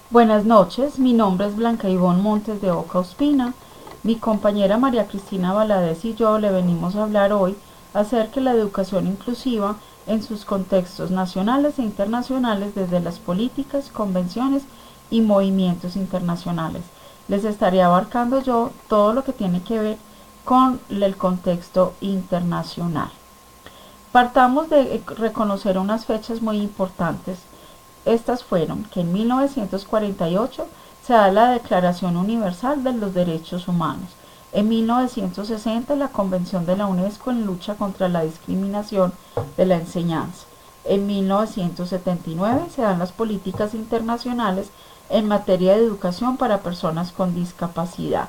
Buenas noches, mi nombre es Blanca Ivonne Montes de Oca Ospina. Mi compañera María Cristina Valadez y yo le venimos a hablar hoy acerca de la educación inclusiva en sus contextos nacionales e internacionales desde las políticas, convenciones y movimientos internacionales. Les estaré abarcando yo todo lo que tiene que ver con el contexto internacional. Partamos de reconocer unas fechas muy importantes. Estas fueron que en 1948 se da la Declaración Universal de los Derechos Humanos. En 1960 la Convención de la UNESCO en lucha contra la discriminación de la enseñanza. En 1979 se dan las políticas internacionales en materia de educación para personas con discapacidad.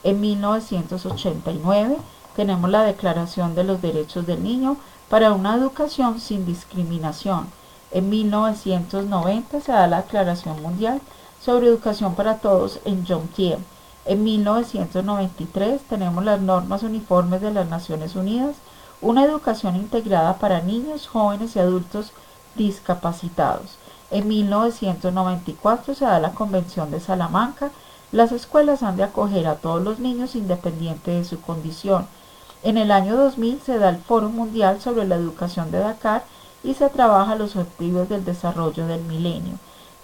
En 1989 tenemos la Declaración de los Derechos del Niño para una educación sin discriminación. En 1990 se da la Declaración Mundial sobre Educación para Todos en Yonkiel. En 1993 tenemos las normas uniformes de las Naciones Unidas, una educación integrada para niños, jóvenes y adultos discapacitados. En 1994 se da la Convención de Salamanca. Las escuelas han de acoger a todos los niños independiente de su condición. En el año 2000 se da el Foro Mundial sobre la Educación de Dakar y se trabaja los objetivos del desarrollo del milenio.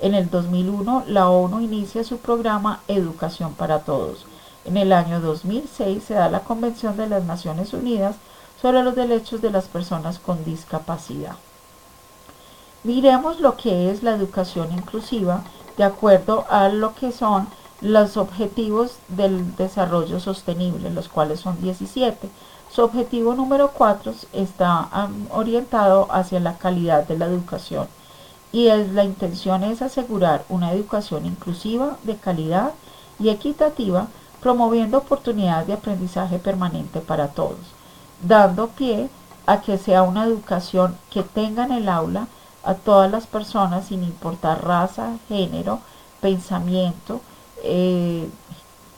En el 2001 la ONU inicia su programa Educación para Todos. En el año 2006 se da la Convención de las Naciones Unidas sobre los derechos de las personas con discapacidad. Miremos lo que es la educación inclusiva de acuerdo a lo que son los objetivos del desarrollo sostenible, los cuales son 17. Su objetivo número 4 está orientado hacia la calidad de la educación y la intención es asegurar una educación inclusiva, de calidad y equitativa, promoviendo oportunidades de aprendizaje permanente para todos, dando pie a que sea una educación que tenga en el aula a todas las personas sin importar raza, género, pensamiento,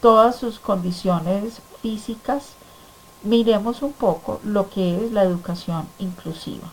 todas sus condiciones físicas. Miremos un poco lo que es la educación inclusiva.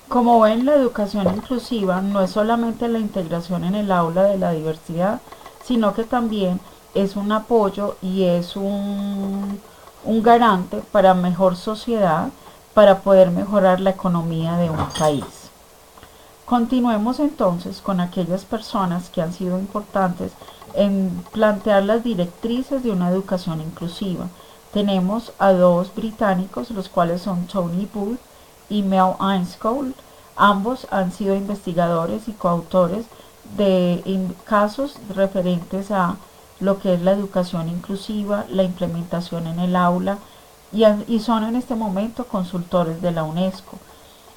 Como ven, la educación inclusiva no es solamente la integración en el aula de la diversidad, sino que también es un apoyo y es un garante para mejor sociedad, para poder mejorar la economía de un país. Continuemos entonces con aquellas personas que han sido importantes en plantear las directrices de una educación inclusiva. Tenemos a dos británicos, los cuales son Tony Booth y Mel Ainscough. Ambos han sido investigadores y coautores de casos referentes a lo que es la educación inclusiva, la implementación en el aula, y son en este momento consultores de la UNESCO.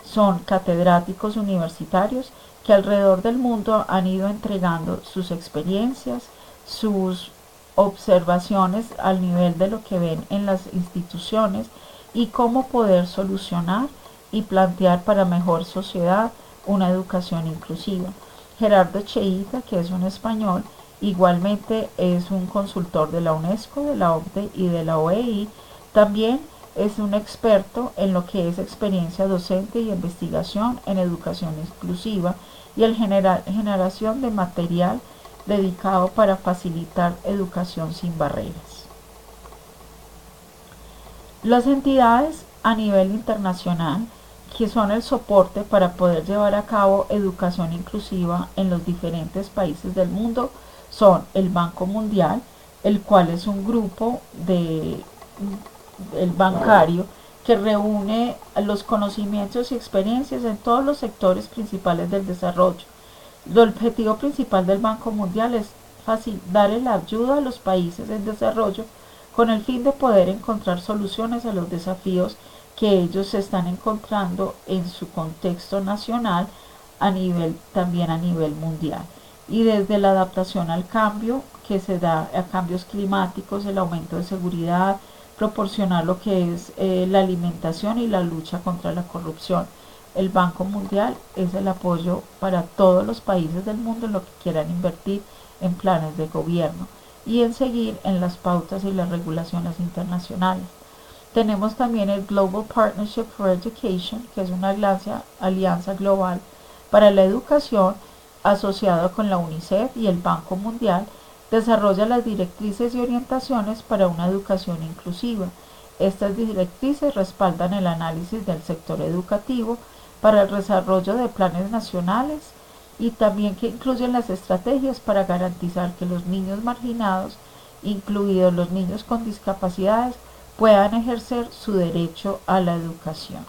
Son catedráticos universitarios que alrededor del mundo han ido entregando sus experiencias, sus observaciones al nivel de lo que ven en las instituciones y cómo poder solucionar y plantear para mejor sociedad una educación inclusiva. Gerardo Cheita, que es un español, igualmente es un consultor de la UNESCO, de la OCDE y de la OEI. También es un experto en lo que es experiencia docente y investigación en educación inclusiva y en generación de material dedicado para facilitar educación sin barreras. Las entidades a nivel internacional que son el soporte para poder llevar a cabo educación inclusiva en los diferentes países del mundo son el Banco Mundial, el cual es un grupo el bancario que reúne los conocimientos y experiencias en todos los sectores principales del desarrollo. El objetivo principal del Banco Mundial es darle la ayuda a los países en desarrollo con el fin de poder encontrar soluciones a los desafíos que ellos se están encontrando en su contexto nacional también a nivel mundial. Y desde la adaptación al cambio que se da a cambios climáticos, el aumento de seguridad, proporcionar lo que es la alimentación y la lucha contra la corrupción. El Banco Mundial es el apoyo para todos los países del mundo en lo que quieran invertir en planes de gobierno y en seguir en las pautas y las regulaciones internacionales. Tenemos también el Global Partnership for Education, que es una alianza global para la educación asociado con la UNICEF y el Banco Mundial. Desarrolla las directrices y orientaciones para una educación inclusiva. Estas directrices respaldan el análisis del sector educativo para el desarrollo de planes nacionales y también que incluyen las estrategias para garantizar que los niños marginados, incluidos los niños con discapacidades, puedan ejercer su derecho a la educación.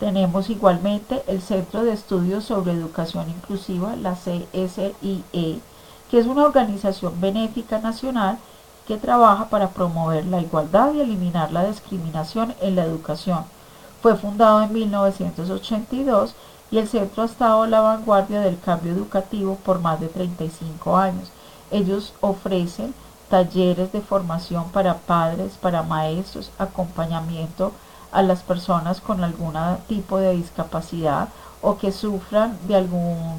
Tenemos igualmente el Centro de Estudios sobre Educación Inclusiva, la CSIE, que es una organización benéfica nacional que trabaja para promover la igualdad y eliminar la discriminación en la educación. Fue fundado en 1982 y el centro ha estado a la vanguardia del cambio educativo por más de 35 años. Ellos ofrecen talleres de formación para padres, para maestros, acompañamiento a las personas con algún tipo de discapacidad o que sufran de alguna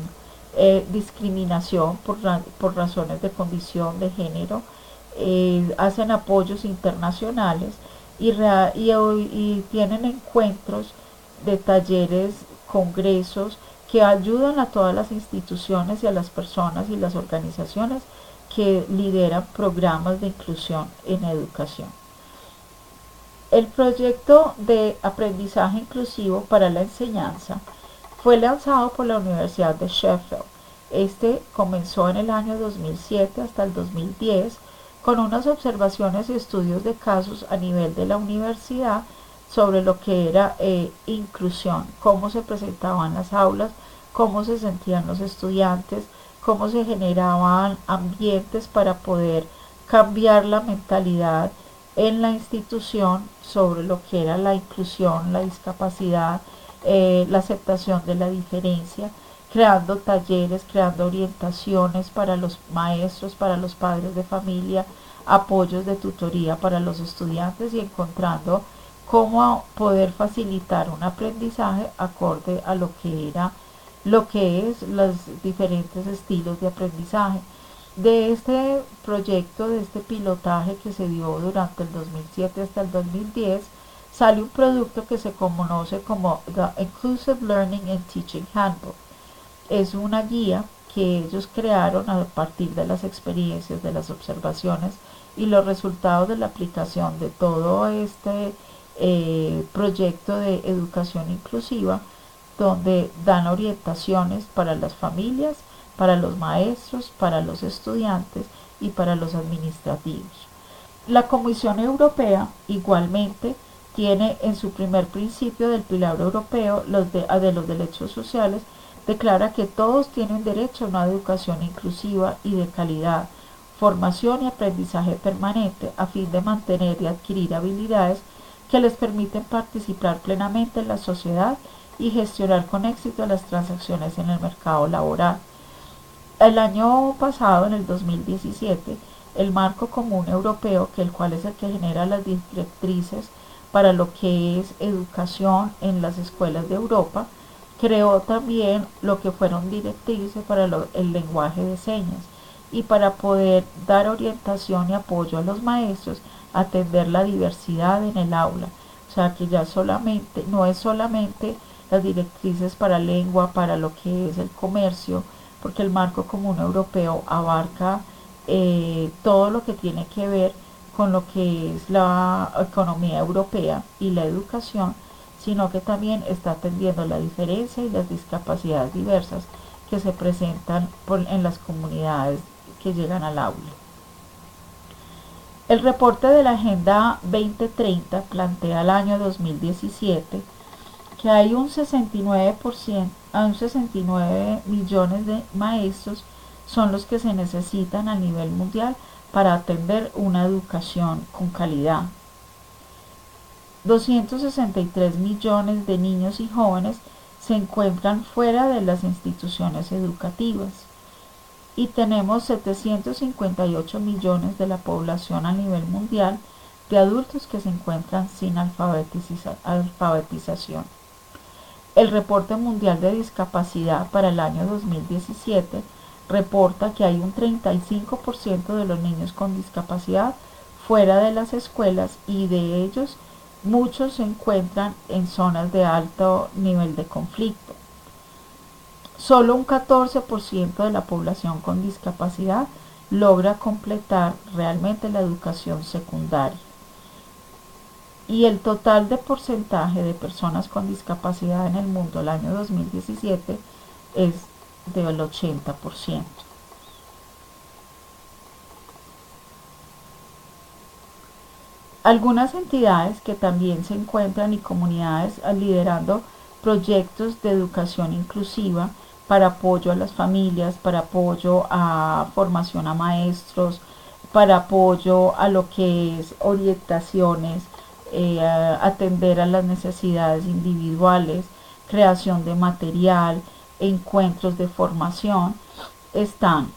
discriminación por razones de condición de género. Hacen apoyos internacionales y tienen encuentros de talleres, congresos que ayudan a todas las instituciones y a las personas y las organizaciones que lideran programas de inclusión en educación. El proyecto de aprendizaje inclusivo para la enseñanza fue lanzado por la Universidad de Sheffield. Este comenzó en el año 2007 hasta el 2010 con unas observaciones y estudios de casos a nivel de la universidad sobre lo que era inclusión, cómo se presentaban las aulas, cómo se sentían los estudiantes, cómo se generaban ambientes para poder cambiar la mentalidad en la institución sobre lo que era la inclusión, la discapacidad, la aceptación de la diferencia, creando talleres, creando orientaciones para los maestros, para los padres de familia, apoyos de tutoría para los estudiantes y encontrando cómo poder facilitar un aprendizaje acorde a lo que es los diferentes estilos de aprendizaje. De este proyecto, de este pilotaje que se dio durante el 2007 hasta el 2010, sale un producto que se conoce como The Inclusive Learning and Teaching Handbook. Es una guía que ellos crearon a partir de las experiencias, de las observaciones y los resultados de la aplicación de todo este proyecto de educación inclusiva, donde dan orientaciones para las familias, para los maestros, para los estudiantes y para los administrativos. La Comisión Europea igualmente tiene en su primer principio del pilar europeo de los derechos sociales, declara que todos tienen derecho a una educación inclusiva y de calidad, formación y aprendizaje permanente a fin de mantener y adquirir habilidades que les permiten participar plenamente en la sociedad y gestionar con éxito las transacciones en el mercado laboral. El año pasado, en el 2017, el marco común europeo, que el cual es el que genera las directrices para lo que es educación en las escuelas de Europa, creó también lo que fueron directrices para el lenguaje de señas y para poder dar orientación y apoyo a los maestros a atender la diversidad en el aula. O sea que ya solamente, no es solamente las directrices para lengua, para lo que es el comercio, porque el marco común europeo abarca todo lo que tiene que ver con lo que es la economía europea y la educación, sino que también está atendiendo la diferencia y las discapacidades diversas que se presentan en las comunidades que llegan al aula. El reporte de la Agenda 2030 plantea el año 2017 que hay un 69 millones de maestros son los que se necesitan a nivel mundial para atender una educación con calidad. 263 millones de niños y jóvenes se encuentran fuera de las instituciones educativas y tenemos 758 millones de la población a nivel mundial de adultos que se encuentran sin alfabetización. El Reporte Mundial de Discapacidad para el año 2017 reporta que hay un 35% de los niños con discapacidad fuera de las escuelas y de ellos muchos se encuentran en zonas de alto nivel de conflicto. Solo un 14% de la población con discapacidad logra completar realmente la educación secundaria. Y el total de porcentaje de personas con discapacidad en el mundo el año 2017 es del 80%. Algunas entidades que también se encuentran y comunidades liderando proyectos de educación inclusiva para apoyo a las familias, para apoyo a formación a maestros, para apoyo a lo que es orientaciones, atender a las necesidades individuales, creación de material, encuentros de formación, están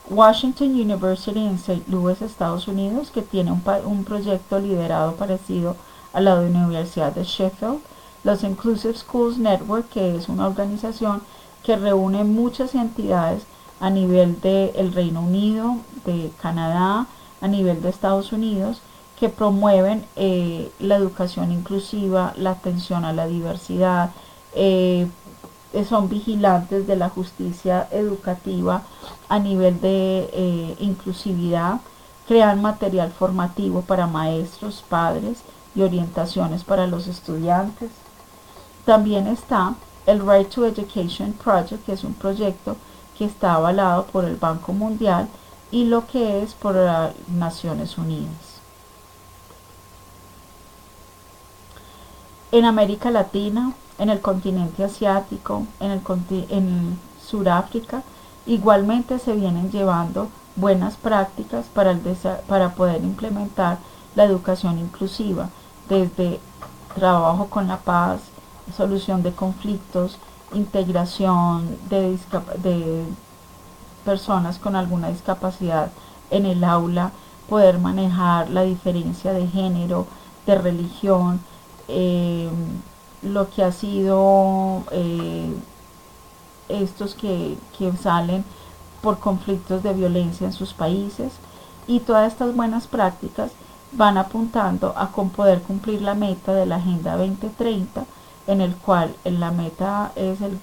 Washington University en St. Louis, Estados Unidos, que tiene un proyecto liderado parecido a la de la Universidad de Sheffield, los Inclusive Schools Network, que es una organización que reúne muchas entidades a nivel del Reino Unido, de Canadá, a nivel de Estados Unidos, que promueven la educación inclusiva, la atención a la diversidad, son vigilantes de la justicia educativa a nivel de inclusividad, crean material formativo para maestros, padres y orientaciones para los estudiantes. También está el Right to Education Project, que es un proyecto que está avalado por el Banco Mundial y lo que es por las Naciones Unidas. En América Latina, en el continente asiático, en Sudáfrica, igualmente se vienen llevando buenas prácticas para poder implementar la educación inclusiva, desde trabajo con la paz, solución de conflictos, integración de personas con alguna discapacidad en el aula, poder manejar la diferencia de género, de religión, lo que ha sido estos que salen por conflictos de violencia en sus países, y todas estas buenas prácticas van apuntando a poder cumplir la meta de la Agenda 2030, en el cual la meta es el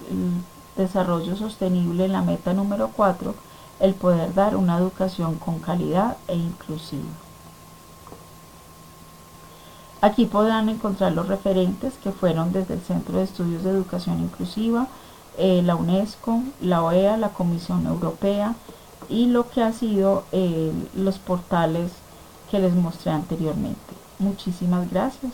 desarrollo sostenible, en la meta número 4, el poder dar una educación con calidad e inclusiva. Aquí podrán encontrar los referentes que fueron desde el Centro de Estudios de Educación Inclusiva, la UNESCO, la OEA, la Comisión Europea y lo que ha sido los portales que les mostré anteriormente. Muchísimas gracias.